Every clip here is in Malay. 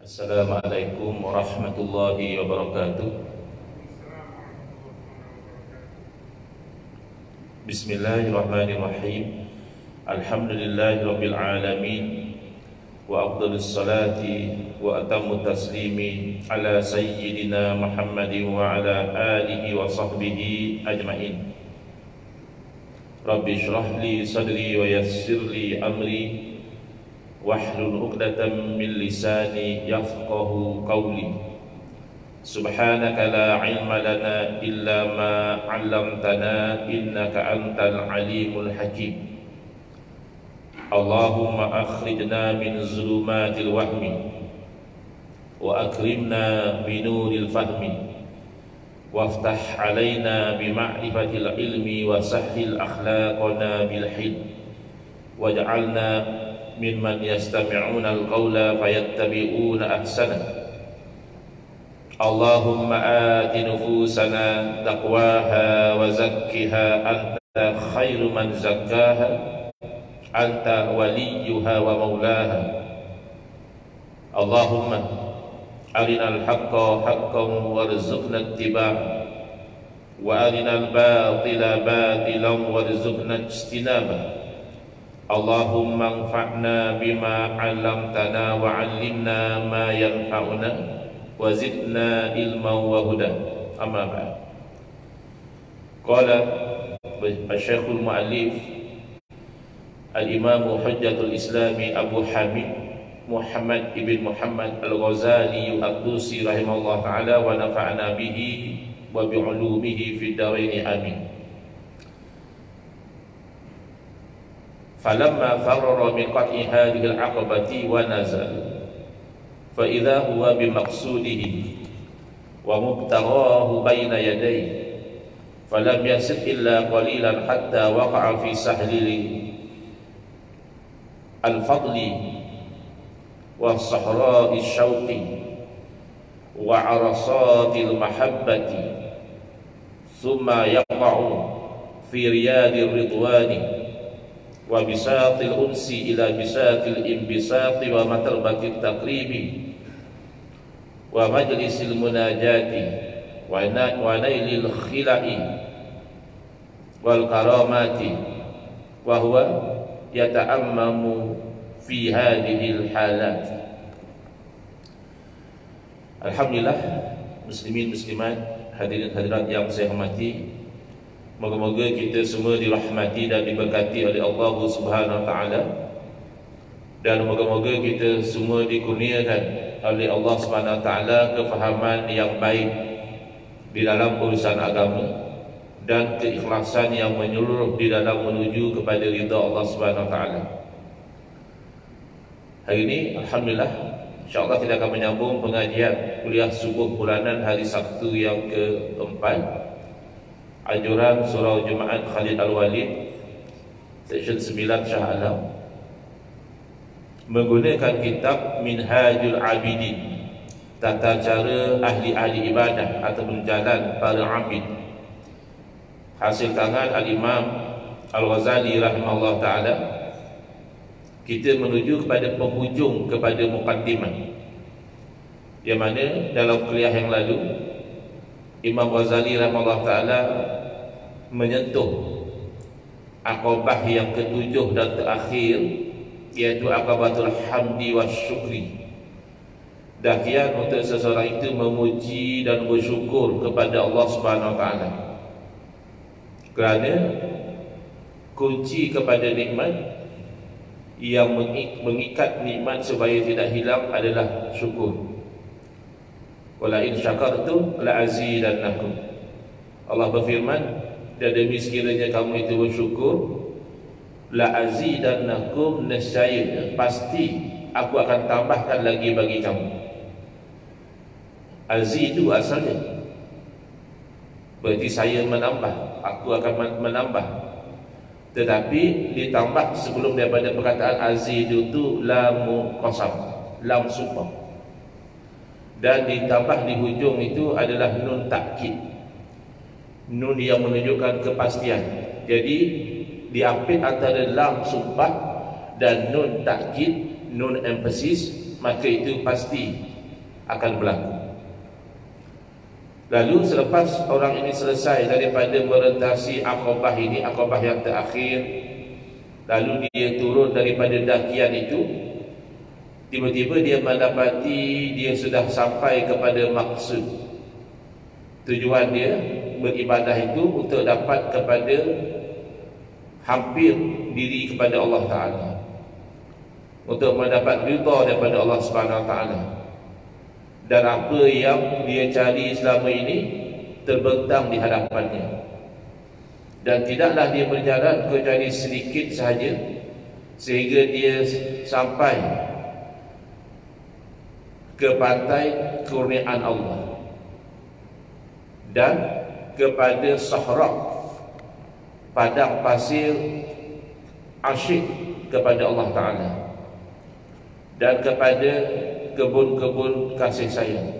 Assalamualaikum warahmatullahi wabarakatuh. Bismillahirrahmanirrahim. Alhamdulillahi rabbil alamin. Wa afdalus salati wa atammu taslimi ala sayyidina Muhammadin wa ala alihi wa sahbihi ajma'in. Rabbi shrah li sadri wa yassir li amri wahlul 'uqdatam min lisani yafqahu qawli. Subhanaka la ilma lana illa ma 'allamtana innaka antal alimul hakim. Allahumma akhrijna min zulumatil wahmi wa akrimna bi nuril fahmi waftah alaina bi ma'rifatil ilmi wa sahhil akhlaqana bil hilm waj'alna mimman yastami'una al-qawla fayattabi'una ahsana. Allahumma ati nufusana taqwaha wa zakkiha anta khairu man zakkaha anta waliyuha wa maulaha. Allahumma arinal haqqa haqqan warzuqna ittiba'ah wa arinal batila batilan warzuqna ijtinabah. Allahumma anfa'na bima 'allamtana wa 'allimna ma yanfa'una wa zidna ilman wa huda. Amma ba'd. Qala Asy-Syekhul Mu'allif Al-Imam Hujjatul Islami Abu Hamid Muhammad ibn Muhammad Al-Ghazali Ad-Dusi rahimahullah ta'ala wa nafa'na bihi wa bi'ulumihi fid dharain amin. Falamma farara min qat'i hadhihi al-'aqabati wa nazal fa idza huwa bi maqsudihi wa mubtaghahu bayna yadayhi falam yasir illa qalilan hatta waqa'a fi sahlili al-fadli wa sahra'i syauqi wa 'arasati al-mahabbati thumma yaqa'u fi riyadi ridwani wa bisatil unsi ila bisatil imbisati wa matarbatit taqribi wa majlisil munajati wa nailil khilai wal karamati wa huwa yata'ammamu fi hadhil halat. Alhamdulillah, muslimin muslimat, hadirin hadirat yang saya hormati, moga-moga kita semua dirahmati dan diberkati oleh Allah Subhanahu wa taala, dan moga-moga kita semua dikurniakan oleh Allah Subhanahu wa taala kefahaman yang baik di dalam urusan agama dan keikhlasan yang menyeluruh di dalam menuju kepada ridha Allah Subhanahu wa taala. Hari ini alhamdulillah insyaallah kita akan menyambung pengajian kuliah subuh bulanan hari Sabtu yang keempat, Ajuran Surau Jumaat Khalid Al-Walid, Seksyen 9 Shah Alam, menggunakan kitab Minhajul Abidin, tata cara ahli-ahli ibadah ataupun jalan para abid, hasil tangan Al-Imam Al-Ghazali rahimahullah ta'ala. Kita menuju kepada penghujung kepada muqaddimah, yang mana dalam kuliah yang lalu Imam Ghazali rahimahullah ta'ala menyentuh aqabah yang ketujuh dan terakhir, iaitu aqabatul hamdi wa syukri, dakian untuk seseorang itu memuji dan bersyukur kepada Allah Subhanahu wa ta'ala, kerana kunci kepada nikmat yang mengikat nikmat supaya tidak hilang adalah syukur. Wala in syakartum la azidannakum. Allah berfirman, dan demi sekiranya kamu itu bersyukur, la azidannakum, nescaya pasti aku akan tambahkan lagi bagi kamu. Azidu asalnya berarti saya menambah, aku akan menambah. Tetapi ditambah sebelum daripada perkataan azidu itu lam qasam, lam sumpah, dan ditambah di hujung itu adalah nun takkid, nun yang menunjukkan kepastian. Jadi diapit antara lam sumpah dan nun takkid, nun emphasis, maka itu pasti akan berlaku. Lalu selepas orang ini selesai daripada merentasi Aqabah ini, Aqabah yang terakhir, lalu dia turun daripada dakian itu, tiba-tiba dia mendapati dia sudah sampai kepada maksud. Tujuan dia beribadah itu untuk dapat kepada hampir diri kepada Allah Ta'ala, untuk mendapat ridha daripada Allah Subhanahu Wa Ta'ala. Dan apa yang dia cari selama ini terbentang di hadapannya, dan tidaklah dia berjalan kecuali sedikit sahaja sehingga dia sampai ke pantai kurniaan Allah dan kepada sahra, padang pasir asyik kepada Allah Ta'ala, dan kepada kebun-kebun kasih sayang.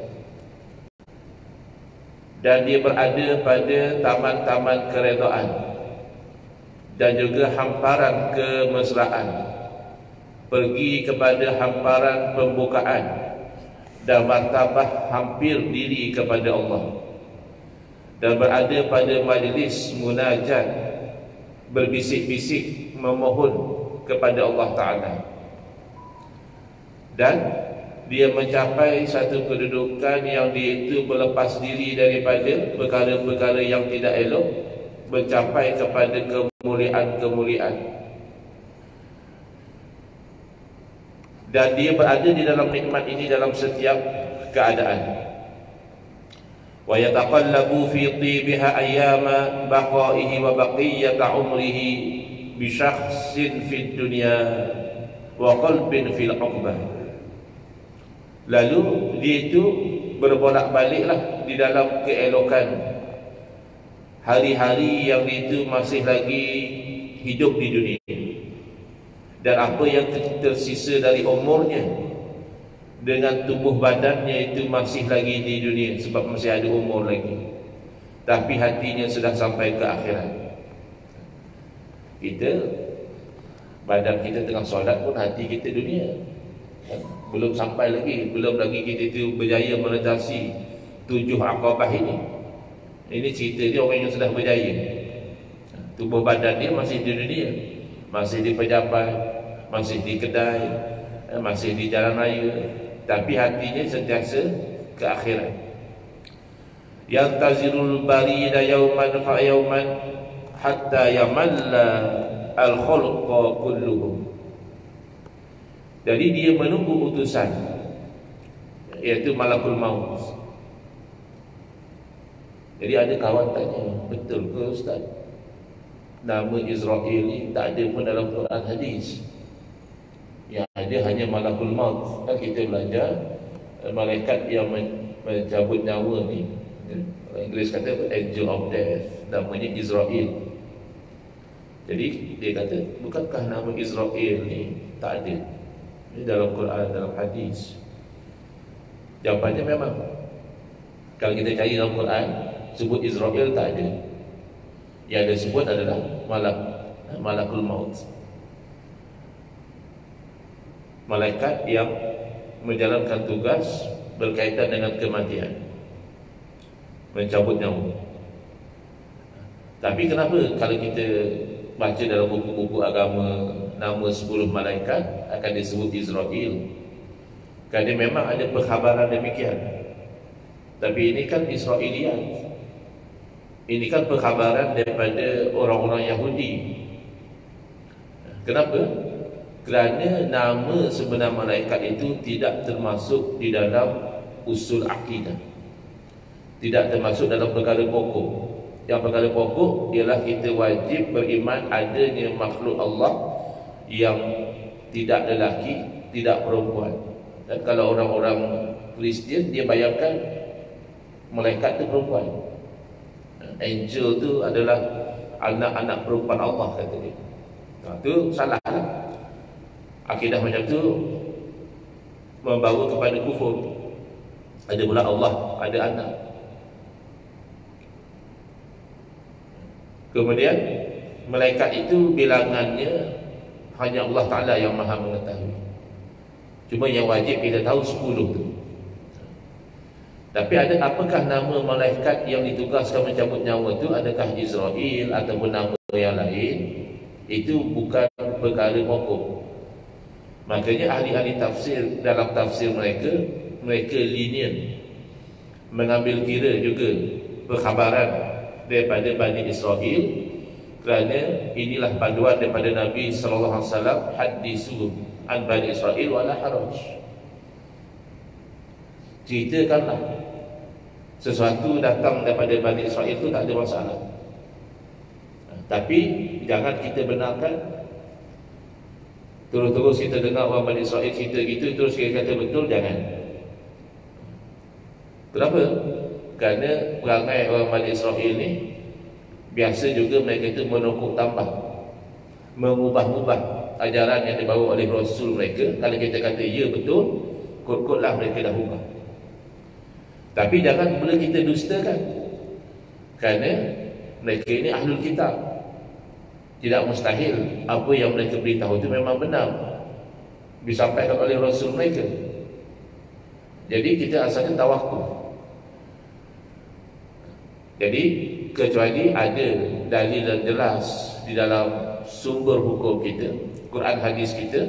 Dan dia berada pada taman-taman keredaan dan juga hamparan kemesraan, pergi kepada hamparan pembukaan dan martabah hampir diri kepada Allah, dan berada pada majlis munajat, berbisik-bisik memohon kepada Allah Ta'ala. Dan dia mencapai satu kedudukan yang dia itu berlepas diri daripada perkara-perkara yang tidak elok, mencapai kepada kemuliaan-kemuliaan. Dan dia berada di dalam nikmat ini dalam setiap keadaan. Wa yataqallabu fi tibiha ayyama baqaihi wa baqiyata umrihi bi syakhsin fid dunya wa qalbin fil uqbah. Lalu dia itu berbolak-baliklah di dalam keelokan hari-hari yang dia itu masih lagi hidup di dunia, dan apa yang tersisa dari umurnya dengan tubuh badannya itu masih lagi di dunia, sebab masih ada umur lagi, tapi hatinya sudah sampai ke akhirat. Kita, badan kita tengah solat pun hati kita dunia, belum sampai lagi, belum lagi kita itu berjaya menentasi 7 Aqabah ini. Ini cerita dia orang yang sudah berjaya. Tubuh badan dia masih di dunia, masih di pejabat, masih di kedai, masih di jalan raya, tapi hatinya sentiasa ke akhirat. Yantazirul barida yauman fa yauman hatta yamalla al-khalqa kulluhum. Jadi dia menunggu utusan, iaitu malakul maut. Jadi ada kawan tanya, betul ke Ustaz, nama Israel ni tak ada pun dalam Quran hadis, yang ada hanya malakul maut. Kan kita belajar malaikat yang mencabut nyawa ni, orang Inggeris kata angel of death, namanya Israel. Jadi dia kata, bukankah nama Israel ni tak ada dalam Quran, dalam hadis? Jawapannya memang, kalau kita cari dalam Quran, sebut Israel tak ada. Yang ada sebut adalah malakul maut, malaikat yang menjalankan tugas berkaitan dengan kematian, mencabut nyawa. Tapi kenapa kalau kita baca dalam buku-buku agama nama 10 malaikat akan disebut Israel? Kerana memang ada perkhabaran demikian. Tapi ini kan Israeliat, ini kan perkhabaran daripada orang-orang Yahudi. Kenapa? Kerana nama sebenar malaikat itu tidak termasuk di dalam usul akidah, tidak termasuk dalam perkara pokok. Yang perkara pokok ialah kita wajib beriman adanya makhluk Allah yang tidak lelaki, tidak perempuan. Dan kalau orang-orang Kristian, dia bayangkan malaikat itu perempuan. Angel tu adalah anak-anak perempuan Allah, kata dia. Itu salah. Akidah macam tu membawa kepada kufur. Ada pula Allah ada anak. Kemudian malaikat itu bilangannya hanya Allah Ta'ala yang maha mengetahui. Cuma yang wajib kita tahu 10 tu. Tapi apakah nama malaikat yang ditugaskan mencabut nyawa itu? Adakah Israel ataupun nama yang lain? Itu bukan perkara pokok. Makanya ahli-ahli tafsir dalam tafsir mereka lenient, mengambil kira juga perkhabaran daripada Bani Israel, kerana inilah panduan daripada Nabi sallallahu alaihi wasallam, hadithu an Bani Israel wala haraj. Ceritakanlah sesuatu datang daripada Bani Israel itu tak ada masalah. Tapi jangan kita benarkan, terus-terus kita dengar orang Bani Israel cerita gitu, terus kita kata betul, jangan. Kenapa? Kerana perangai orang Bani Israel ni biasa juga mereka itu menokok tambah, mengubah-ubah ajaran yang dibawa oleh Rasul mereka. Kalau kita kata ya betul, kot-kotlah mereka dah ubah. Tapi jangan pula kita dustakan, kerana mereka ini ahlul kitab. Tidak mustahil apa yang mereka beritahu itu memang benar, disampaikan oleh Rasul mereka. Jadi kita asalkan tawakuf. Jadi kecuali ada dalil yang jelas di dalam sumber hukum kita, Quran hadis kita,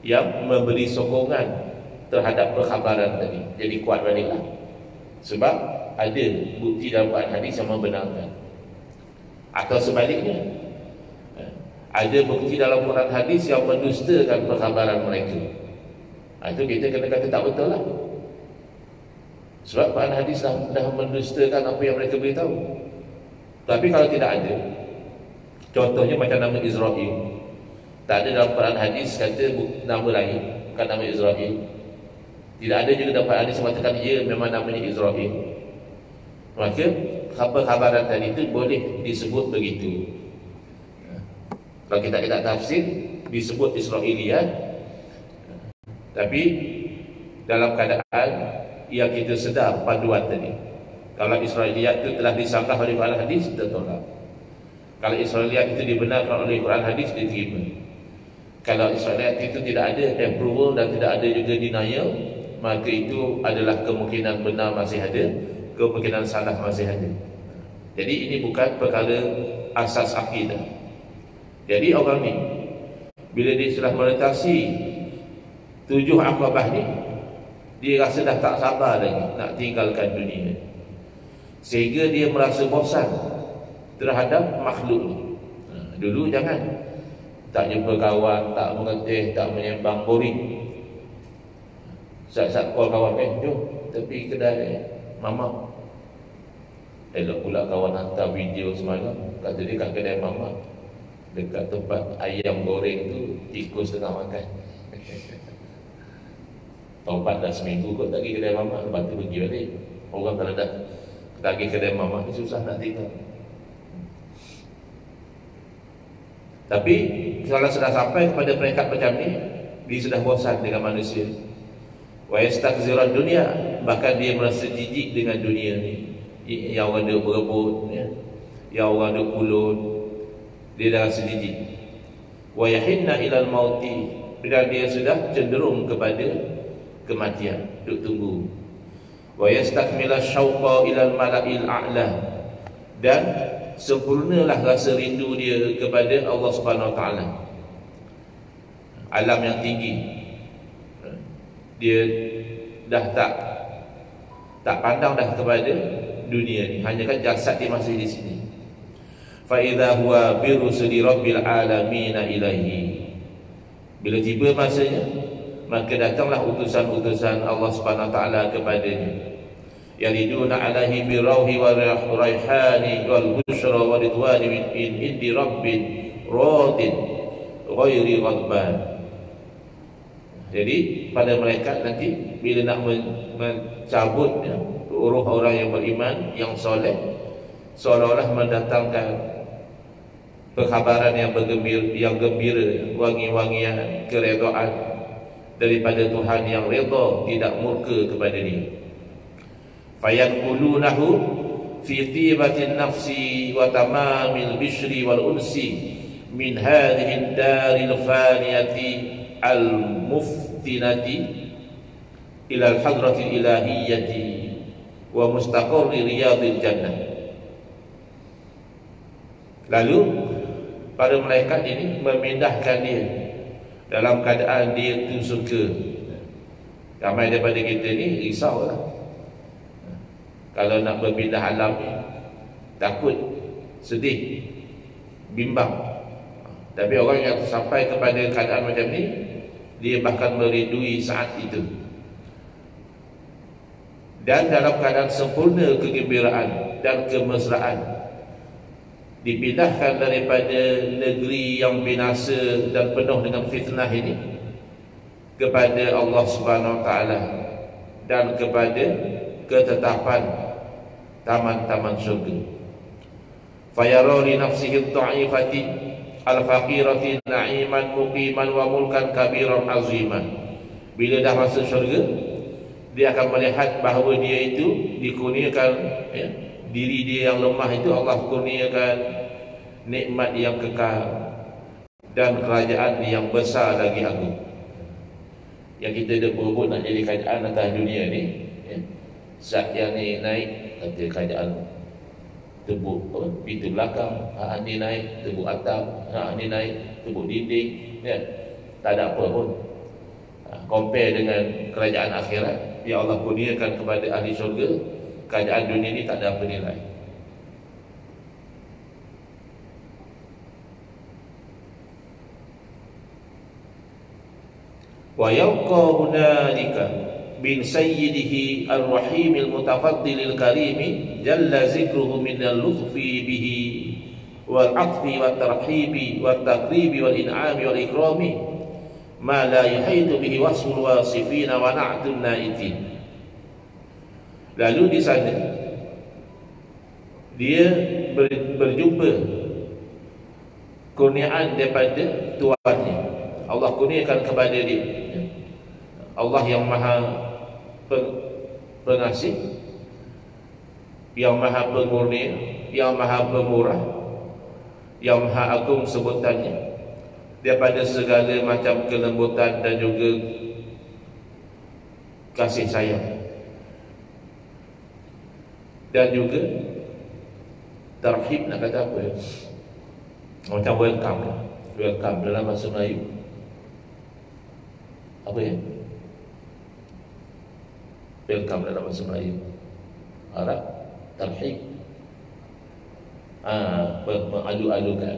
yang memberi sokongan terhadap perkhabaran tadi, jadi kuat baliklah. Sebab ada bukti dalam Quran hadis yang membenarkan. Atau sebaliknya, ada bukti dalam Quran hadis yang mendustakan perkhabaran mereka. Itu kita kena kata tak betul lah. Sebab Quran hadis dah mendustakan apa yang mereka beritahu. Tapi kalau tidak ada, contohnya macam nama Israel, tak ada dalam Quran hadis kata nama lain, bukan nama Israel. Tidak ada juga dalam Quran hadis mengatakan ia memang namanya Israel. Maka khabaran tadi itu boleh disebut begitu. Kalau kita tidak tafsir, disebut Israeliat, tapi dalam keadaan yang kita sedar panduan tadi. Kalau Israeliat itu telah disangkah oleh Quran hadis, kita tolak. Kalau Israeliat itu dibenarkan oleh Quran hadis, diterima. Kalau Israeliat itu tidak ada approval dan tidak ada juga denial, maka itu adalah kemungkinan benar masih ada, kemungkinan salah masih ada. Jadi ini bukan perkara asas akidah. Jadi orang ni bila dia sudah melintasi 7 Aqabah ni, dia rasa dah tak sabar lagi nak tinggalkan dunia, sehingga dia merasa bosan terhadap makhluk ni. Dulu jangan, tak jumpa kawan, tak mengetih, tak menyembang, boring. Saat-saat call kawan, jom tepi kedai Mama. Elok pula kawan hantar video semalam, kata dia kat kedai Mama, dekat tempat ayam goreng tu tikus tengah makan. Taubat dah seminggu kot tak pergi kedai Mama, lepas tu pergi balik. Orang kalau dah tak pergi kedai Mama ni susah nak tinggal. Tapi kalau sudah sampai kepada peringkat macam ni, dia sudah bosan dengan manusia. Wa yastakziran dunia, bahkan dia merasa jijik dengan dunia ni. Yang orang duk berebut, yang orang duk kulun, dia dah rasa jijik. Wa yahinna ilal mauti, dan dia sudah cenderung kepada kematian, duk tunggu. Wa yastakmila syauqa ilal mala'il a'la, dan sempurnalah rasa rindu dia kepada Allah Subhanahu Wa Taala, alam yang tinggi. Dia dah tak pandang dah kepada dunia ni, hanya kan jasad dia masih di sini. Fa idza huwa bi rusuli rabbil alamin ilaihi, bila tiba masanya, maka datanglah utusan-utusan Allah Subhanahu Wa Taala kepadanya. Yariduna alaihi bi rauhi wa raihani wal bushra wa ridwani min indi rabbin radin ghairi ghadban. Jadi pada mereka nanti bila nak mencabut roh orang yang beriman, yang soleh, seolah-olah mendatangkan perkhabaran yang gembira, wangi-wangian keredaan daripada Tuhan yang redha, tidak murka kepada dia. Fayanqulunahu fi tibatin nafsi wa tamamil bishri wal unsi min hadhihi ad-daril faniyati al-muftinati ila al-hadratil ilahiyyati wa mustaqarri riyadil jannah. Lalu para malaikat ini memindahkan dia dalam keadaan dia tu surga. Ramai daripada kita ni risaulah kalau nak berpindah alam ni, takut, sedih, bimbang. Tapi orang yang sampai kepada keadaan macam ni, dia bahkan merindui saat itu. Dan dalam keadaan sempurna kegembiraan dan kemesraan, dipindahkan daripada negeri yang binasa dan penuh dengan fitnah ini kepada Allah Subhanahu Wa Taala dan kepada ketetapan taman-taman syurga. Fayara li nafsihi ad-dha'ifati al-faqirati na'iman muqiman wa mulkan kabiran aziman. Bila dah masuk syurga, dia akan melihat bahawa dia itu dikurniakan, ya, diri dia yang lemah itu Allah kurniakan nikmat yang kekal dan kerajaan yang besar lagi agung. Yang kita dah berebut nak jadi kerajaan atas dunia ni, ya. Saat yang ni naik, kata kerajaan tebuk pintu belakang, ni naik tebuk atap, ni naik tebuk dinding, ya. Tak ada apa pun. Compare dengan kerajaan akhirat yang Allah kurniakan kepada ahli syurga, kerajaan dunia ni tak ada apa nilai. Wa yabqa hunalika bin sayyidihi ar-rahim al-mutafaddil al-karim jalla zikruhu min al-lutfi bihi wal 'athfi wat tarhibi wat taqribi wal in'ami wal ikrami ma la yahidu bihi wasful wasifina wa na'tun na'itin. Lalu di sana dia berjumpa kurniaan daripada Tuhannya. Allah kurniakan kepada dia, Allah yang maha pengasih, yang maha pengurnia, yang maha pemurah, yang maha agung sebutannya, daripada segala macam kelembutan dan juga kasih sayang, dan juga tarhib, nak kata apa ya? Macam welcome lah. Welcome dalam bahasa Melayu apa ya? Welcome dalam bahasa Melayu, Arab, tarhib, mengalu-alukan,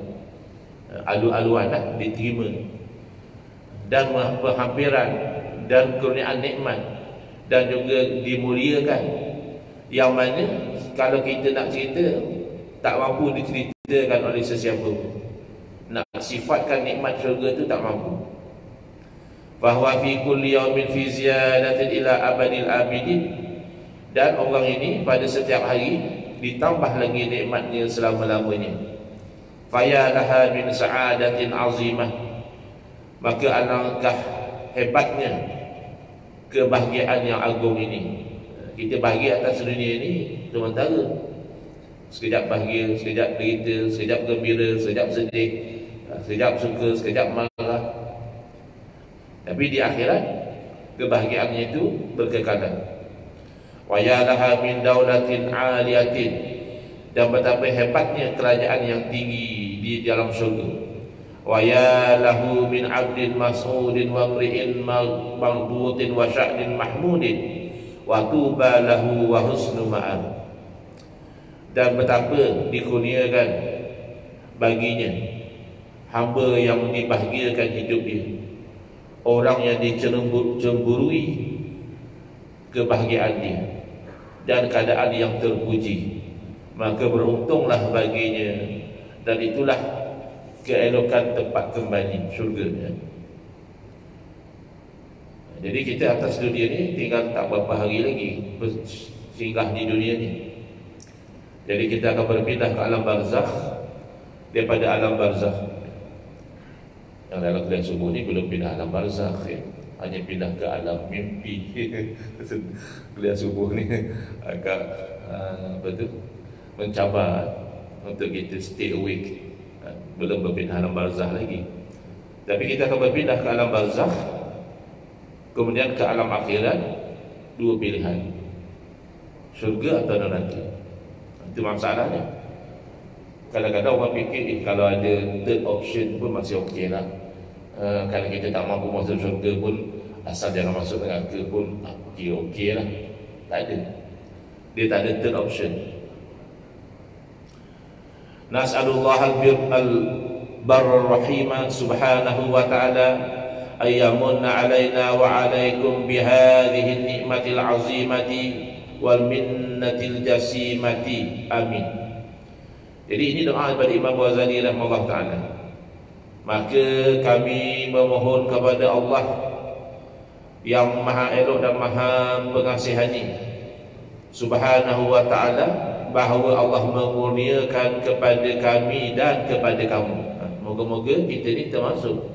alu-aluan lah, diterima, dan penghampiran dan kurniaan nikmat, dan juga dimuliakan, yang mana kalau kita nak cerita tak mampu diceritakan oleh sesiapa pun. Nak sifatkan nikmat syurga itu tak mampu. Bahwa fi kulli yaumin fi ziyadatin ila abadil abidin, dan orang ini pada setiap hari ditambah lagi nikmatnya selama-lamanya. Fayalaha min sa'adatin azimah, maka alangkah hebatnya kebahagiaan yang agung ini. Kita bahagia atas dunia ini sementara, sekejap bahagia, sekejap derita, sekejap gembira, sekejap sedih, sekejap suka, sekejap marah. Tapi di akhirat kebahagiaannya itu berkekalan. Wa ya laha min daulatin aliyatin, dan betapa hebatnya kerajaan yang tinggi di dalam syurga. Wa ya lahu min 'abdin mas'udin wa mri'in maghbutin wa sya'nin mahmudin wa tuba lahu wa husnu ma'ab. Dan betapa dikurniakan baginya hamba yang dibahagiakan hidup dia, orang yang dicemburui kebahagiaan dia dan keadaan yang terpuji, maka beruntunglah baginya, dan itulah keelokan tempat kembali syurga. Jadi kita atas dunia ni tinggal tak berapa hari lagi singgah di dunia ni. Jadi kita akan berpindah ke alam barzakh. Daripada alam barzakh, yang dalam kuliah subuh ni belum pindah alam barzakh, ya. Hanya pindah ke alam mimpi. Kuliah subuh ni agak mencabar untuk kita stay awake. Belum berpindah alam barzakh lagi. Tapi kita akan berpindah ke alam barzakh, kemudian ke alam akhirat. Dua pilihan. syurga atau neraka. Itu masalahnya. Kadang-kadang orang fikir kalau ada third option pun masih okey lah. Kalau kita tak mampu masuk syurga pun, asal jangan masuk neraka pun okey lah. Tak ada. Dia tak ada third option. Nas'alullah al-barr rahimah subhanahu wa ta'ala ayyamunna alaina wa alaikum bihadhihi ni'matil azimati wal minnatil jasimati. Amin. Jadi ini doa daripada Imam Ghazali rahimahullah ta'ala. Maka kami memohon kepada Allah yang maha elok dan maha pengasihani subhanahu wa ta'ala, bahawa Allah mengurniakan kepada kami dan kepada kamu. Moga-moga kita ni termasuk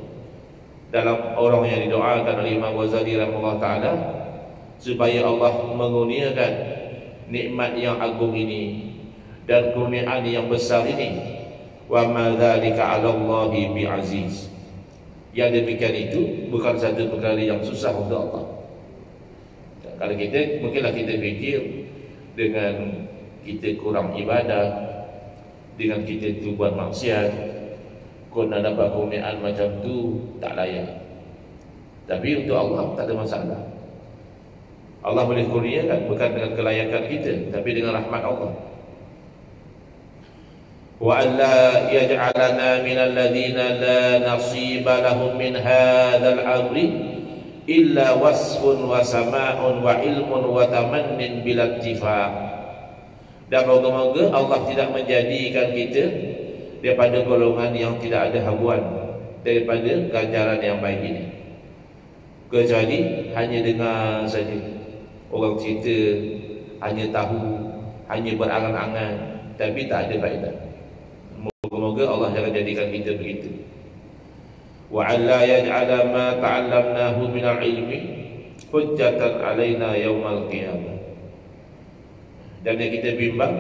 dalam orang yang didoakan oleh Imam Ghazali rahimahullah ta'ala, supaya Allah mengurniakan nikmat yang agung ini dan kurniaan yang besar ini. Wa ma dzalika 'ala Allahi bi'aziz. Yang demikian itu bukan satu perkara yang susah untuk Allah. Kalau kita, mungkinlah kita fikir dengan kita kurang ibadah, dengan kita tu buat maksiat, kau nak dapat kurniaan macam tu tak layak. Tapi untuk Allah tak ada masalah. Allah boleh kurniakan bukan dengan kelayakan kita, tapi dengan rahmat Allah. Wa alla yaj'alana minal ladzina la nasiba lahum min hadzal amri illa wasfun wa sama'un wa ilmun wa tamannin bila ittifaq. Dan moga-moga Allah tidak menjadikan kita daripada golongan yang tidak ada habuan daripada ganjaran yang baik ini, kecuali hanya dengar saja orang cerita, hanya tahu, hanya berangan-angan, tapi tak ada faedah. Moga-moga Allah jangan jadikan kita begitu. Wa alla yaj'ala ma ta'allamnahu minal ilmi hujjatan alaina yaumal qiyamah. Dan yang kita bimbang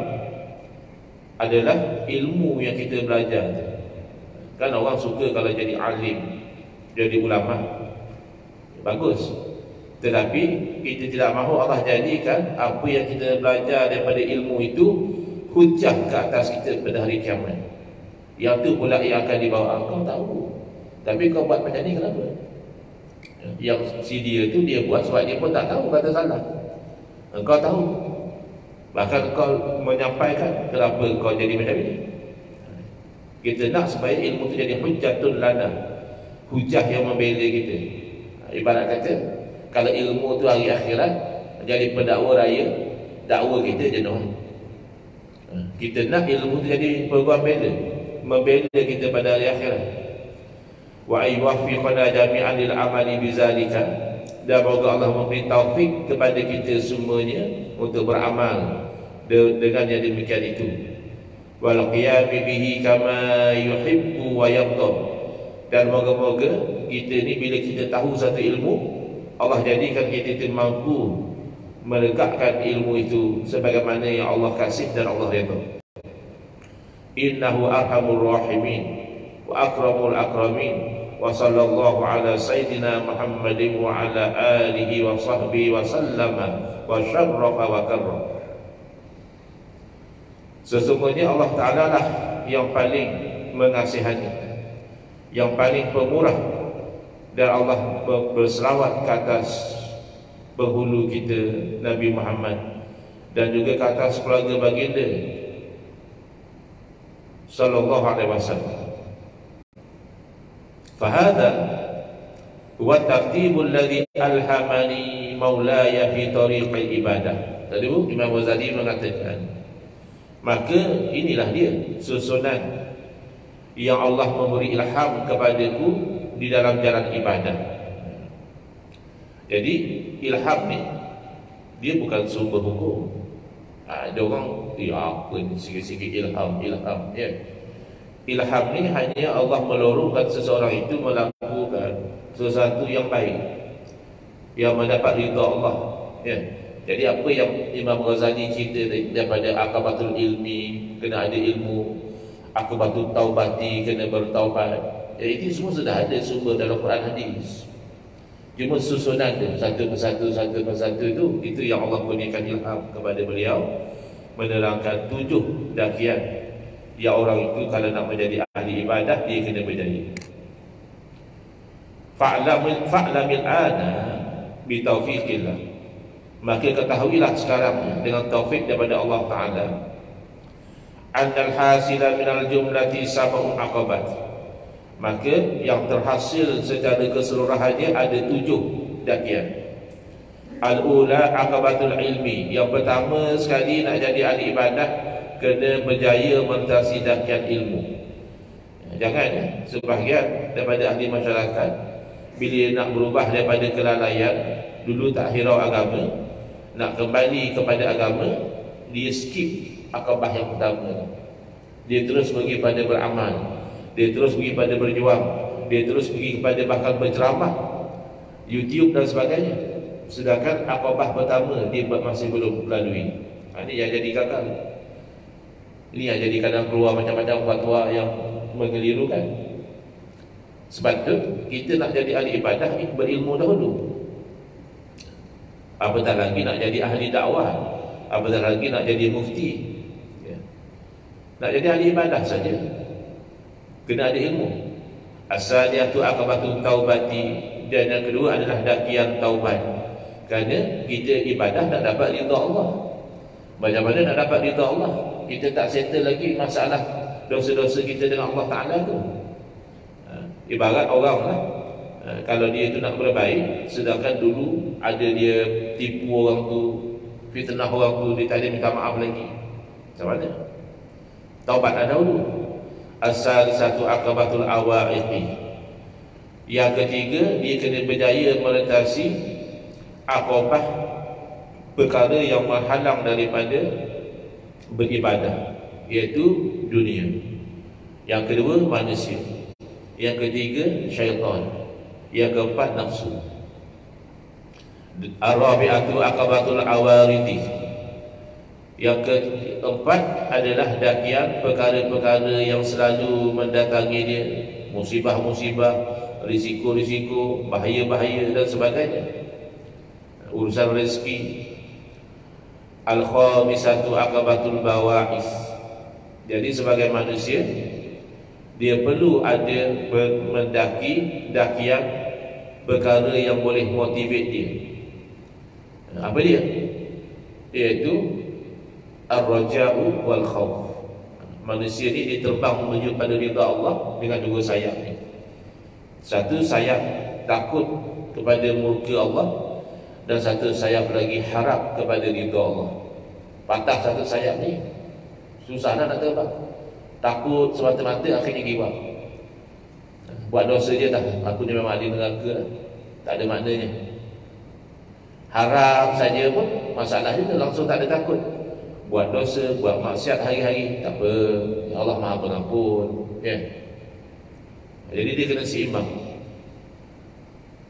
adalah ilmu yang kita belajar. Kan orang suka kalau jadi alim, jadi ulama, bagus. Tetapi kita tidak mahu Allah jadikan apa yang kita belajar daripada ilmu itu hujah ke atas kita pada hari kiamat. Yang tu pula yang akan dibawa. Kau tahu, tapi kau buat macam ni kenapa? Yang si dia tu dia buat sebab dia pun tak tahu kata salah. Kau tahu, bahkan kau menyampaikan, kenapa kau jadi macam ini? Kita nak supaya ilmu tu jadi hujjatun lana, hujah yang membela kita. Ibarat kata, kalau ilmu tu hari akhirat jadi pendakwa raya, dakwa kita jenuh. Kita nak ilmu tu jadi peguam bela, membela kita pada hari akhirat. Wa ayuwaffiqana jami'an lil amali bizalika. Dan moga Allah memberi taufik kepada kita semuanya untuk beramal dengan yang demikian itu. Wal qiyami bihi kama yuhibbu wa yarda. Dan moga-moga kita ni bila kita tahu satu ilmu, Allah jadikan kita itu mampu menegakkan ilmu itu sebagaimana yang Allah kasih dan Allah redha. Innahu arhamur rahimin wa akramul akramin. Wa sallallahu ala sayyidina Muhammadin wa ala alihi wa sahbihi wa sallama wa syarrafa wa karram. Sesungguhnya Allah Ta'ala lah yang paling mengasihani, yang paling pemurah, dan Allah berselawat ke atas penghulu kita Nabi Muhammad dan juga ke atas keluarga baginda sallallahu alaihi wasallam. Fahada huwa tartibul ladzi alhamani maulaya fi tariqil ibadah. Tadi Imam Ghazali mengatakan, maka inilah dia susunan yang Allah memberi ilham kepadaku di dalam jalan ibadah. Jadi ilham ni dia bukan sumber hukum. Ada orang apa ni sikit-sikit ilham ya. Ilham ni hanya Allah melorongkan seseorang itu melakukan sesuatu yang baik, yang mendapat ridha Allah ya. Jadi apa yang Imam Ghazali cerita daripada akabatul ilmi, kena ada ilmu, akabatul taubati, kena bertaubat, itu semua sudah ada sumber dalam Quran hadis. Cuma susunan tu satu persatu itu yang Allah kurniakan ilham kepada beliau menerangkan 7 dakian yang orang itu kalau nak menjadi ahli ibadah dia kena berjaya. Fa'lamil ana bi taufiqillah, maka ketahuilah sekarang dengan taufik daripada Allah Ta'ala, annal hasila minal jumlati sab'u aqabat, maka yang terhasil secara keseluruhannya ada 7 dakian. Al-ula aqabatul ilmi, yang pertama sekali nak jadi ahli ibadah kena berjaya mentasi dakian ilmu. Jangan sebahagian daripada ahli masyarakat bila nak berubah daripada kelalaian, dulu tak hirau agama, nak kembali kepada agama, dia skip akabah yang pertama. Dia terus pergi pada beramal, dia terus pergi pada berjuang, dia terus pergi kepada bahkan berceramah, YouTube dan sebagainya. Sedangkan akabah pertama dia masih belum lalui. Ini yang jadi gagal. Ini yang jadi kadang keluar macam-macam fatwa yang mengelirukan. Sebab tu kita nak jadi ahli ibadah berilmu dahulu. Apatah lagi nak jadi ahli dakwah, apatah lagi nak jadi mufti. Nak jadi ahli ibadah saja kena ada ilmu. As-sadiyatu aqabatu taubati, dan yang kedua adalah dakian taubat. Kerana kita ibadah nak dapat ridha Allah. Macam mana nak dapat ridha Allah? Kita tak settle lagi masalah dosa-dosa kita dengan Allah Ta'ala tu. Ibarat orang lah, kalau dia tu nak berbaik, sedangkan dulu ada dia tipu orang tu, fitnah orang tu, dia tak ada minta maaf lagi. Macam mana? Taubatlah dahulu. Asal satu akabatul awaiqi. Yang ketiga, dia kena berjaya melintasi akabah perkara yang menghalang daripada beribadah, iaitu dunia. Yang kedua, manusia. Yang ketiga, syaitan. Yang keempat, nafsu. Ar-rabi'atu akabatul awaridi. Yang keempat adalah dakian perkara-perkara yang selalu mendatangi dia, musibah-musibah, risiko-risiko, bahaya-bahaya dan sebagainya. Urusan rezeki. Al-khamisatu akabatul bawa'is. Jadi sebagai manusia, dia perlu ada mendaki dakian perkara yang boleh motivate dia. Apa dia? Iaitu ar-raja'u wal khawf. Manusia ni dia terbang menuju pada ridha Allah dengan 2 sayap ni. Satu sayap takut kepada murka Allah, dan satu sayap lagi harap kepada ridha Allah. Patah satu sayap ni, susahlah nak terbang. Takut semata-mata, akhirnya give up. Buat dosa je dah, aku ni memang ahli neraka, tak ada maknanya. Harap saja pun masalah dia langsung tak ada takut. Buat dosa, buat maksiat hari-hari, tak apa, ya Allah Maha Pengampun, ya. Jadi dia kena seimbang.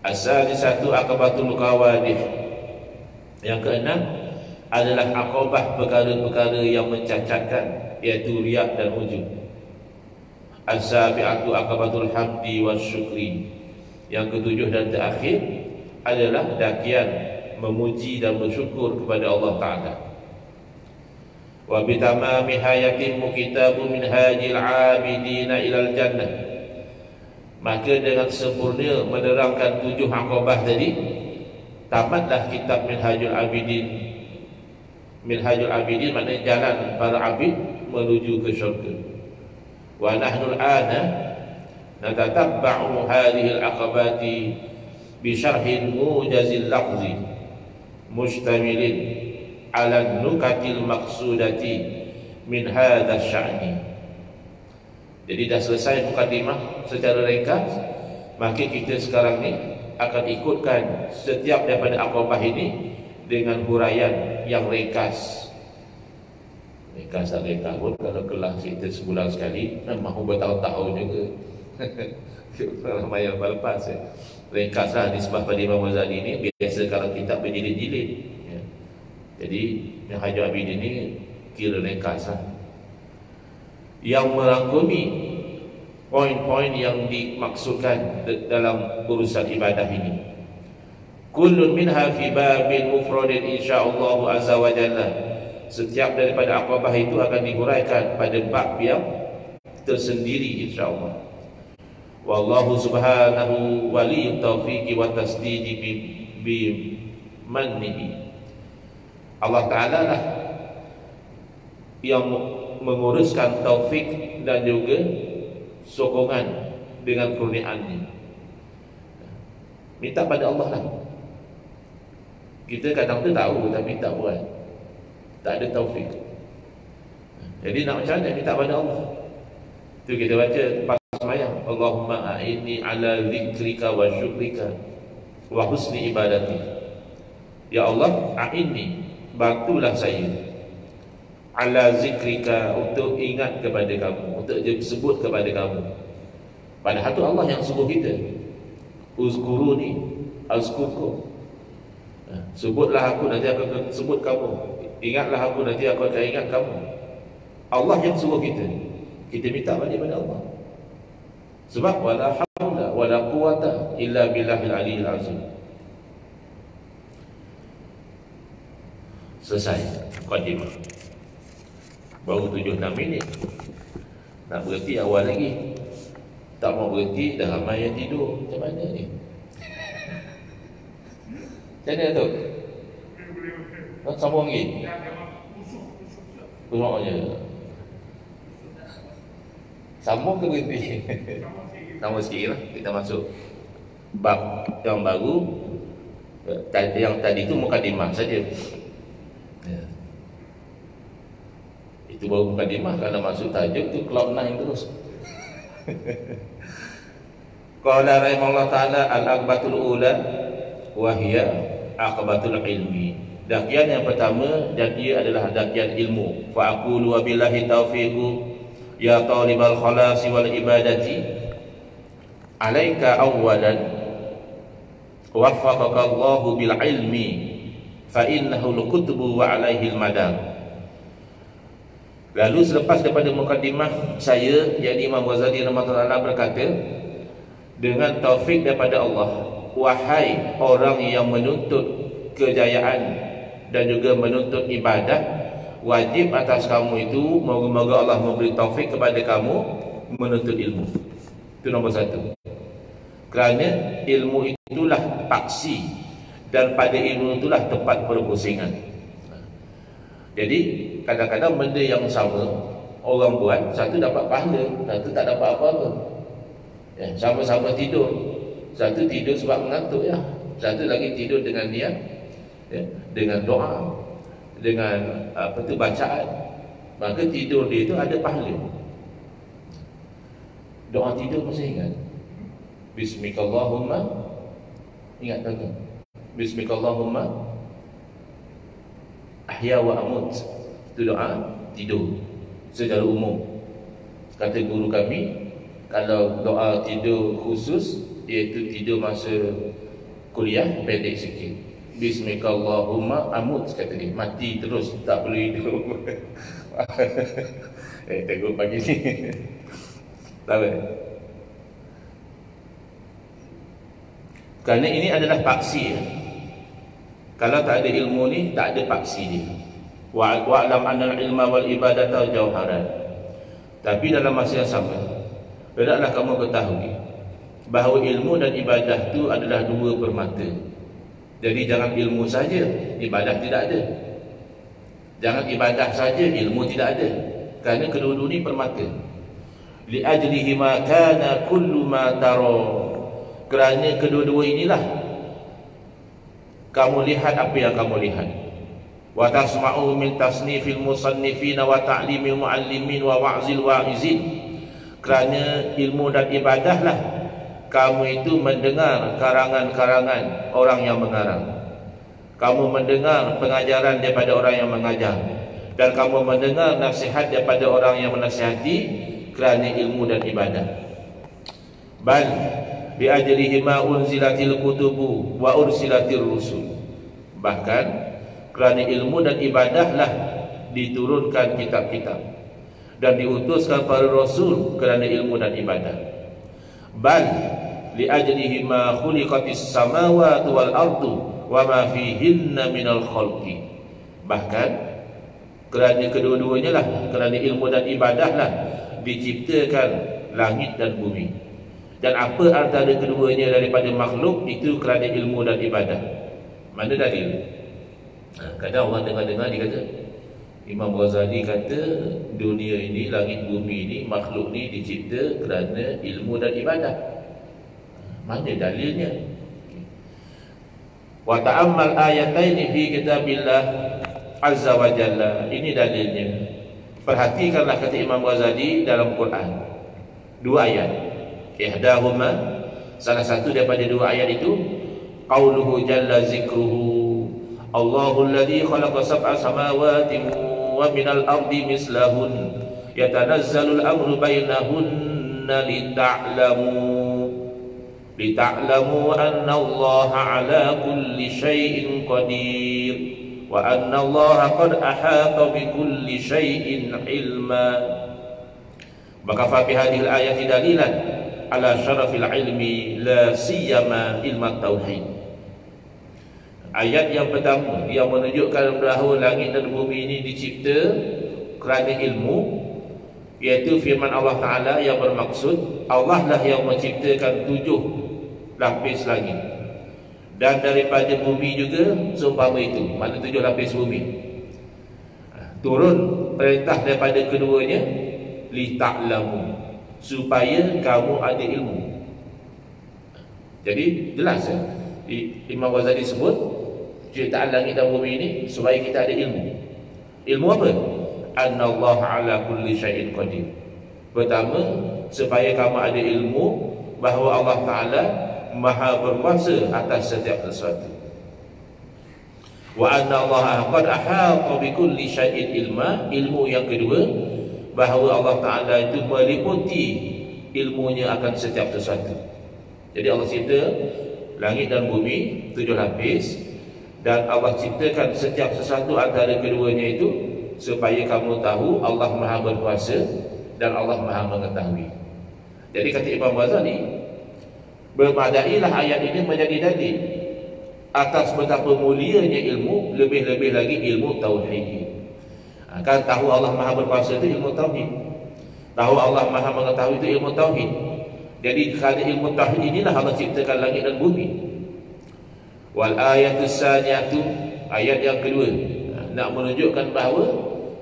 Asal di satu akabatul qawadih. Yang keenam adalah akabah perkara-perkara yang mencacatkan, iaitu riak dan ujub. As-sabi'atu akabatul hamdi wasyukri. Yang ketujuh dan terakhir adalah dakian memuji dan bersyukur kepada Allah Ta'ala. Wa bitamami hayatim kitabu minhajil abidina ilal jannah. Maka dengan sempurna menerangkan 7 akabah tadi, tamatlah kitab Minhajul Abidin. Minhajul Abidin maknanya jalan para abid menuju ke syurga. Wa nahnu al-ana natatabba'u hadhihi al-aqabati bi syarhin mujazil lafzi mustamilin ala nukatil maqsudati min hadha sya'ni. Jadi dah selesai mukadimah secara ringkas, maka kita sekarang ni akan ikutkan setiap daripada akabah ini dengan huraian yang ringkas. Ringkas tak ringkas pun, kalau kelas kita sebulan sekali, mahu bertahun-tahun juga. Ramai yang lepas ringkaslah nisbah pada Imam Ghazali ini. Biasa kalau kitab berjilid-jilid, ya. Jadi Minhajul Abidin ini kira ringkaslah, yang merangkumi poin-poin yang dimaksudkan dalam urusan ibadah ini. kullun minha fi babin mufradin insyaallah azza wa jalla. Setiap daripada Aqabah itu akan dihuraikan pada bab yang tersendiri insyaallah. Wallahu subhanahu waliyut taufiqi wa tasdidi bi mannihi. Allah Ta'ala lah yang menguruskan taufik dan juga sokongan dengan kurniaannya. Minta pada Allah lah. Kita kadang tu tahu tapi tak buat, tak ada taufik. Jadi nak macam mana? Minta pada Allah. Tu kita baca pas sembahyang, Allahumma a'inni ala zikrika wa syukrika wa husni ibadati. Ya Allah, a'inni, bantulah saya ala zikrika, untuk ingat kepada kamu, untuk sebut kepada kamu. Padahal tu Allah yang suruh kita, uzkuruni azkurkum. Sebutlah aku, nanti aku akan sebut kamu. Ingatlah aku, nanti aku akan ingat kamu. Allah yang suruh kita. Kita minta balik pada Allah. Sebab wala haula wala quwata illa billahil aliyyil azim. Selesai mukadimah. Baru 7-6 minit. Nak berhenti awal lagi. Tak mau berhenti, dah ramai yang tidur. Macam mana ni? Macam mana tu? Nak sambung lagi? Usuk je. Sambung ke berhenti? Sambung sikit lah. Kita masuk bab yang baru. Yang tadi tu mukadimah saja. Ya. Itu baru mukadimah. Kalau masuk tajuk tu cloud 9 terus. Qala rahimahullah ta'ala al-aqbatul ula wa hiya aqbatul ilmi. Dakian yang pertama, dan ia adalah dakian ilmu. Fa aqulu wa billahi taufiqu ya talibal khalasi wal ibadati alaika awwalan waffaqaka Allahu bil ilmi fa innahu al-kutubu wa alaihi al-madar. Lalu selepas daripada mukadimah saya, yakni Imam Ghazali rahimahullah berkata, dengan taufik daripada Allah, wahai orang yang menuntut kejayaan dan juga menuntut ibadah, wajib atas kamu itu, moga-moga Allah memberi taufik kepada kamu menuntut ilmu. Itu nombor satu. Kerana ilmu itulah paksi, dan pada ilmu itulah tempat perpusingan. Jadi kadang-kadang benda yang sama orang buat, satu dapat pahala, satu tak dapat apa-apa. Ya, sama-sama tidur, satu tidur sebab mengantuk, ya, satu lagi tidur dengan niat, ya, dengan doa, dengan apa tu, bacaan, maka tidur dia itu ada pahala. Doa tidur masih ingat? Bismikallahumma, ingat tak? Bismikallahumma ahya wa amut. Itu doa tidur secara umum. Kata guru kami, kalau doa tidur khusus, iaitu tidur masa kuliah, pendek sikit. Bismikallahumma amut, kata dia, mati terus, tak perlu hidup. Tengok pagi ni. Tahu? Kerana ini adalah paksi, ya. Kalau tak ada ilmu ni, tak ada paksi dia. Wa'lam anal ilma wal ibadata jauharan. Tapi dalam masa yang sama, hendaklah kamu ketahui bahawa ilmu dan ibadah itu adalah dua permata. Jadi jangan ilmu saja, ibadah tidak ada. Jangan ibadah saja, ilmu tidak ada. Kerana kedua-dua ni permata. Li ajlihi ma kana kullu ma tara. Kerana kedua-dua inilah kamu lihat apa yang kamu lihat. Wa tasma'u min tasnifil musannifina wa ta'limil muallimin wa wa'zil wa'izin. Kerana ilmu dan ibadahlah kamu itu mendengar karangan-karangan orang yang mengarang. Kamu mendengar pengajaran daripada orang yang mengajar, dan kamu mendengar nasihat daripada orang yang menasihati kerana ilmu dan ibadah. Bal bi ajlihi ma unzilatil kutubu wa ursilatir rusul. Bahkan kerana ilmu dan ibadahlah diturunkan kitab-kitab dan diutuskan para rasul kerana ilmu dan ibadah. Bal li ajlihi ma khuliqatis samawati wal ardu wa ma fihinna minal khalqi. Bahkan kerana kedua-duanya lah, kerana ilmu dan ibadah lah diciptakan langit dan bumi. Dan apa antara keduanya daripada makhluk itu kerana ilmu dan ibadah. Mana dalil? Kadang orang dengar-dengar dia kata, Imam Ghazali kata dunia ini, langit bumi ini, makhluk ni dicipta kerana ilmu dan ibadah. Mana dalilnya? Wa ta'ammal ayataini fi kitabillah azza wa jalla. Ini dalilnya. Perhatikanlah kata Imam Ghazali dalam Quran. Dua ayat. Ihdahuma, salah satu daripada dua ayat itu, qauluhu jalla zikruhu, Allahu alladhi khalaqa sab'a samawati wa minal ardi mislahun yatanazzalul amru bainahunna lita'lamu anna Allah ala kulli syai'in qadir wa anna Allah qad ahata bi kulli syai'in ilma. Maka fa bi hadhil ayati dalilan ala syarafil ilmi la siyama ilmu tauhid. Ayat yang pertama yang menunjukkan bahawa langit dan bumi ini dicipta kerana ilmu, iaitu firman Allah Ta'ala yang bermaksud Allah lah yang menciptakan 7 lapis langit, dan daripada bumi juga seumpama itu, mana 7 lapis bumi. Turun perintah daripada keduanya, li ta'lamu, supaya kamu ada ilmu. Jadi jelas ya, Imam Ghazali sebut ciptaan langit dan bumi ini supaya kita ada ilmu. Ilmu apa? Anna Allah ala kulli syai'in qadir. Pertama, supaya kamu ada ilmu bahawa Allah Ta'ala maha berkuasa atas setiap sesuatu. Wa anna Allah qad ahata bi kulli syai'in ilma. Ilmu yang kedua, bahawa Allah Ta'ala itu meliputi ilmunya akan setiap sesuatu. Jadi Allah cipta langit dan bumi 7 lapis, dan Allah ciptakan setiap sesuatu antara keduanya itu supaya kamu tahu Allah maha berkuasa dan Allah maha mengetahui. Jadi kata Imam Ghazali, bermadailah ayat ini menjadi dalil atas betapa mulianya ilmu, lebih-lebih lagi ilmu tauhid. Kan tahu Allah maha berkuasa itu ilmu tauhid, tahu Allah maha mengetahui itu ilmu tauhid. Jadi kerana ilmu tauhid inilah Allah ciptakan langit dan bumi. Wal ayatus saniyatu, ayat yang kedua nak menunjukkan bahawa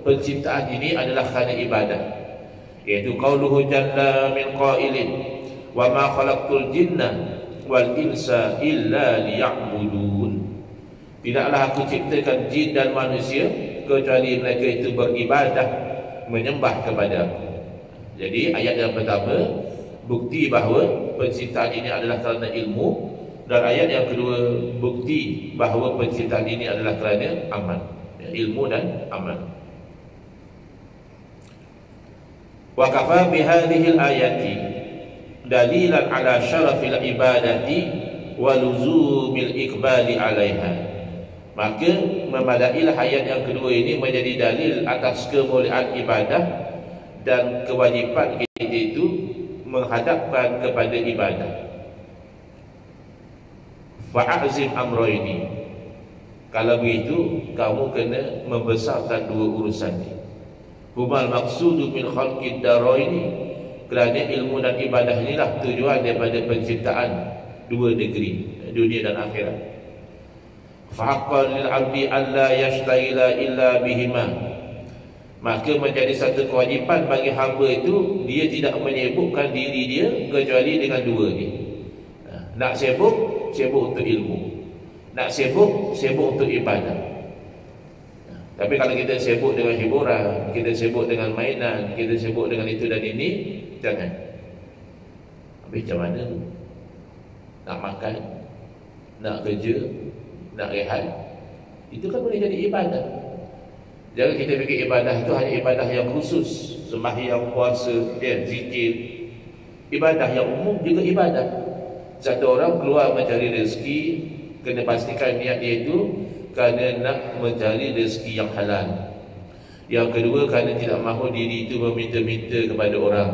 penciptaan ini adalah kerana ibadah, iaitu qauluhu jalla min qailin wa ma khalaqtul jinna wal insa illa liya'budun. Tidaklah aku ciptakan jin dan manusia kecuali mereka itu beribadah, menyembah kepada aku. Jadi ayat yang pertama bukti bahawa penciptaan ini adalah kerana ilmu, dan ayat yang kedua bukti bahawa penciptaan ini adalah kerana amal, ilmu dan amal. Wa kafa bi hadhihi al-ayati dalilan ala syarafil ibadati wa luzumil iqbali 'alaiha. Maka memadailah ayat yang kedua ini menjadi dalil atas kemuliaan ibadah dan kewajipan kita itu menghadapkan kepada ibadah. Fa'azim amroini, kalau begitu kamu kena membesarkan dua urusan ini. Humal maqsudu min khalqid daraini, kerana ilmu dan ibadah inilah tujuan daripada penciptaan dua negeri, dunia dan akhirat. Fahaqqan lil 'abdi alla yashtaghila illa bihima, maka menjadi satu kewajipan bagi hamba itu dia tidak menyibukkan diri dia kecuali dengan dua ni. Nak sibuk, sibuk untuk ilmu. Nak sibuk, sibuk untuk ibadah. Tapi kalau kita sibuk dengan hiburan, kita sibuk dengan mainan, kita sibuk dengan itu dan ini, jangan. Habis macam mana? Nak makan, nak kerja, nak rehat, itu kan boleh jadi ibadah. Jangan kita fikir ibadah itu hanya ibadah yang khusus, sembahyang, puasa, zikir. Ibadah yang umum juga ibadah. Satu orang keluar mencari rezeki, kena pastikan niat dia itu kerana nak mencari rezeki yang halal. Yang kedua, kerana tidak mahu diri itu meminta-minta kepada orang.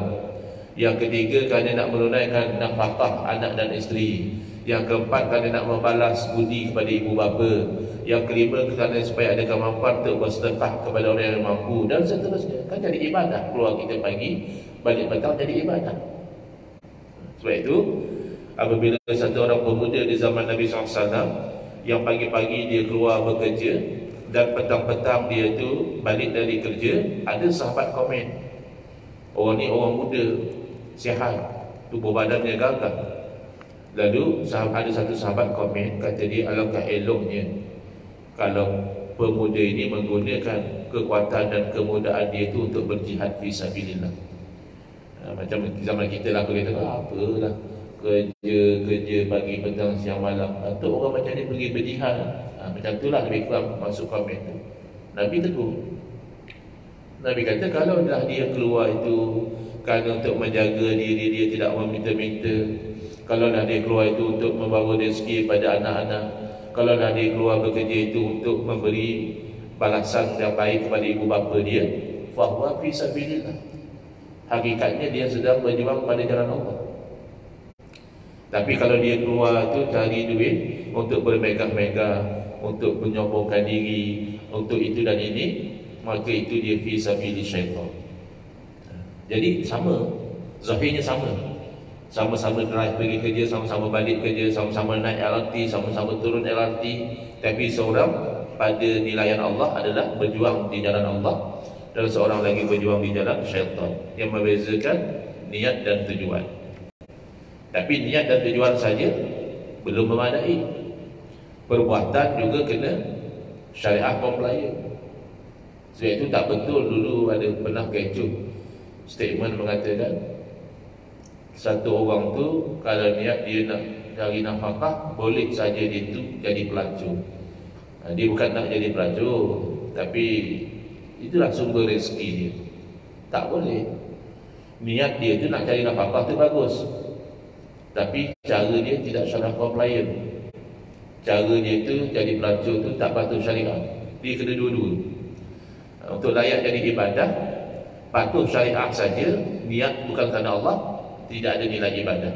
Yang ketiga, kerana nak menunaikan nafkah anak dan isteri. Yang keempat, kerana nak membalas budi kepada ibu bapa. Yang kelima, kerana supaya ada kemampuan untuk bersedekah kepada orang yang mampu, dan seterusnya. Kan jadi ibadah. Keluar kita pagi, balik petang jadi ibadah. Sebab itu, apabila satu orang pemuda di zaman Nabi SAW yang pagi-pagi dia keluar bekerja dan petang-petang dia tu balik dari kerja, ada sahabat komen, orang ni orang muda, sihat, tubuh badannya gagah. Lalu ada satu sahabat komen, kata dia, alangkah eloknya kalau pemuda ini menggunakan kekuatan dan kemudaan dia itu untuk berjihad fisabilillah. Macam zaman kita lah, kita kata apalah, kerja pagi, petang, siang, malam, atau orang macam ni pergi berjihad. Macam itulah lebih kurang masuk komen tu. Nabi tegur. Nabi kata kalau dah dia keluar itu kerana untuk menjaga diri dia, tidak meminta-minta, kalau dah dia keluar itu untuk membawa rezeki pada anak-anak, kalau dah dia keluar bekerja itu untuk memberi balasan yang baik kepada ibu bapa dia, fahuwa fi sabilillah. Hakikatnya dia sedang berjuang pada jalan Allah. Tapi kalau dia keluar itu cari duit untuk bermegah-megah, untuk menyombongkan diri, untuk itu dan ini, maka itu dia fi sabili syaitan. Jadi sama, zahirnya sama. Sama-sama drive pergi kerja, sama-sama balik kerja, sama-sama naik LRT, sama-sama turun LRT. Tapi seorang pada nilaian Allah adalah berjuang di jalan Allah, dan seorang lagi berjuang di jalan syaitan. Yang membezakan niat dan tujuan. Tapi niat dan tujuan saja belum memadai. Perbuatan juga kena syariah compliant. Sebab itu tak betul, dulu ada pernah kecoh statement mengatakan satu orang tu kalau niat dia nak cari nafkah, boleh saja dia tu jadi pelacur. Dia bukan nak jadi pelacur, tapi itulah sumber rezeki dia. Tak boleh. Niat dia tu nak cari nafkah tu bagus, tapi cara dia tidak syariah compliant. Cara dia tu jadi pelacur tu tak patuh syariah. Dia kena dua-dua. Untuk layak jadi ibadah, patuh syariah saja, niat bukan kerana Allah, tidak ada nilai ibadah.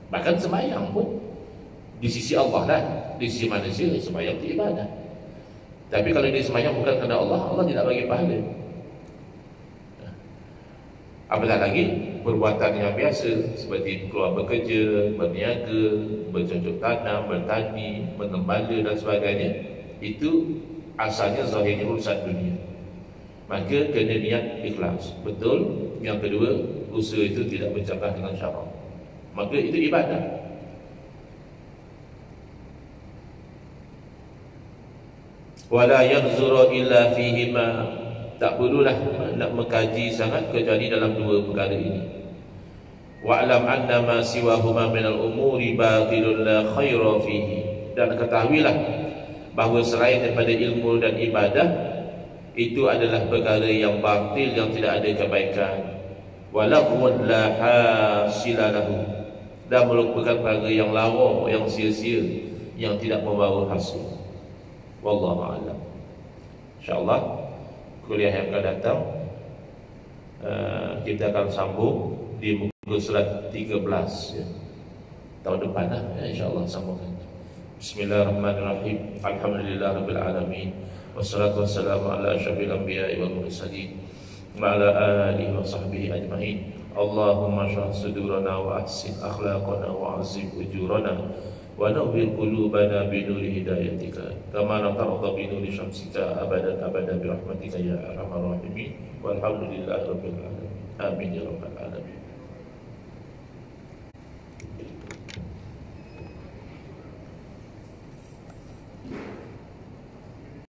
Bahkan sembahyang pun di sisi Allah lah, di sisi manusia sembahyang itu ibadah. Tapi kalau dia sembahyang bukan kerana Allah, Allah tidak bagi pahala. Apatah lagi perbuatan yang biasa seperti keluar bekerja, berniaga, bercocok tanam, bertani, mengembala dan sebagainya, itu asalnya zahirnya urusan dunia. Maka kena niat ikhlas. Betul. Yang kedua, usaha itu tidak bercakap dengan syarak. Maka itu ibadah. Wala yanzura illa fihima. Tak perlulah nak mengkaji sangat kecuali dalam dua perkara ini. Wa'lam anna ma siwahuma minal umuri batilun la khaira fihi. Dan ketahuilah bahawa selain daripada ilmu dan ibadah, itu adalah perkara yang batil, yang tidak ada kebaikan. Walahun la hasila lahu. Dan merupakan perkara yang lawa, yang sia-sia, yang tidak membawa hasil. Wallahu a'lam. InsyaAllah kuliah yang akan datang kita akan sambung di muka surat 13 ya. Tahun depan lah ya, InsyaAllah sambungkan. Bismillahirrahmanirrahim. Alhamdulillahirabbil alamin. Wassalatu wassalamu ala asyrafil anbiya'i wal mursalin wa ala alihi wa sahbihi ajma'in. Allahumma shrah sudurana wa ahsin akhlaqana wa azim ujurana wa nawwir qulubana bi nuri hidayatika kama tarda bi nuri syamsika abadan abada bi rahmatika ya arhamar rahimin. Walhamdulillahi rabbil alamin. Amin ya rabbal alamin.